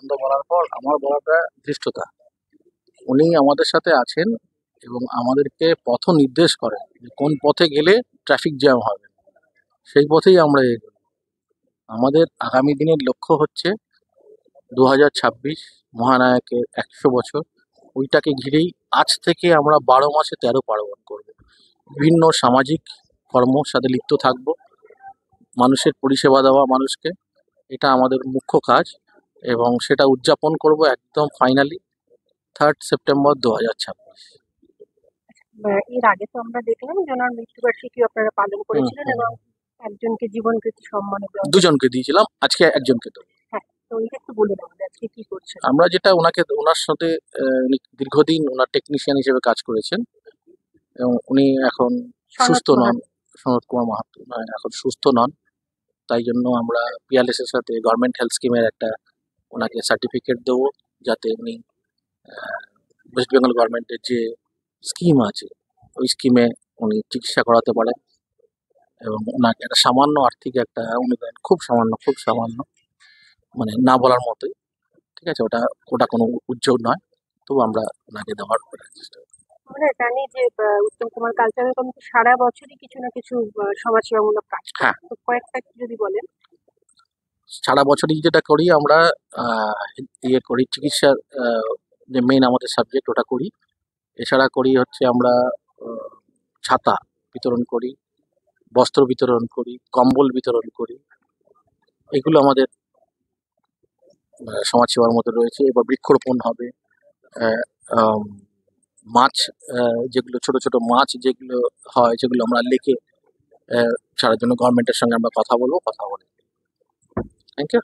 আনন্দ বলার পর আমার বলাটা ধৃষ্টতা। উনি আমাদের সাথে আছেন এবং আমাদেরকে পথ নির্দেশ করেন যে কোন পথে গেলে ট্রাফিক জ্যাম হবে, সেই পথেই আমরা এগোই। আমাদের আগামী দিনের লক্ষ্য হচ্ছে 2026 মহানায়কের 100 বছর। ওইটাকে ঘিরেই আজ থেকে আমরা 12 মাসে 13 পার্বণ করব। বিভিন্ন সামাজিক কর্মর সাথে লিপ্ত থাকব, মানুষের পরিষেবা দেওয়া মানুষকে, এটা আমাদের মুখ্য কাজ এবং সেটা উদযাপন করব একদম ফাইনালি 3rd সেপ্টেম্বর 2026। এর আগে তো আমরা দেখলাম যে ওনার মৃত্যুবার্ষিকী আপনারা পালন করেছিলেন এবং একজনকে জীবনকৃতি সম্মান দেওয়া। দুজনকে দিয়েছিলাম, আজকে একজনকে দেবো। হ্যাঁ, তো এটা একটু বলে দেবেন আজকে কি করছেন। আমরা যেটা ওনার সাথে উনি দীর্ঘদিন ওনার টেকনিশিয়ান হিসেবে কাজ করেছেন এবং উনি এখন সুস্থ নন। সনৎ কুমার মাহাতো এখন সুস্থ নন, তাই জন্য আমরা পিয়ারলেস এর সাথে গভর্নমেন্ট হেলথ স্কিমের একটা ওনাকে সার্টিফিকেট দেবো, যাতে উনি ওয়েস্ট বেঙ্গল গভর্নমেন্টের যে স্কিম আছে ওই স্কিমে উনি চিকিৎসা করাতে পারেন এবং ওনাকে একটা সামান্য আর্থিক একটা অনুদান, খুব সামান্য, মানে না বলার মতোই, ঠিক আছে, ওটা কোনো উদ্যোগ নয়, তবু আমরা ওনাকে দেওয়ার চেষ্টা করি। আমরা জানি যে উত্তম কুমার কালচারাল কমিটি সারা বছরই কিছু না কিছু সমাজসেবামূলক কাজ করে। হ্যাঁ, তো কয়েকটা যদি বলেন। সারা বছরই যেটা করি আমরা ইয়ে করি, চিকিৎসার যে মেইন আমাদের সাবজেক্ট ওটা করি। এছাড়া করি হচ্ছে আমরা ছাতা বিতরণ করি, বস্ত্র বিতরণ করি, কম্বল বিতরণ করি, এগুলো আমাদের সমাজসেবার মধ্যে রয়েছে। এবার বৃক্ষরোপণ হবে, মাছ, যেগুলো ছোট ছোট মাছ যেগুলো হয়, যেগুলো আমরা লেকে ছাড়ার জন্য গভর্নমেন্টের সঙ্গে আমরা কথা বলে। Thank you.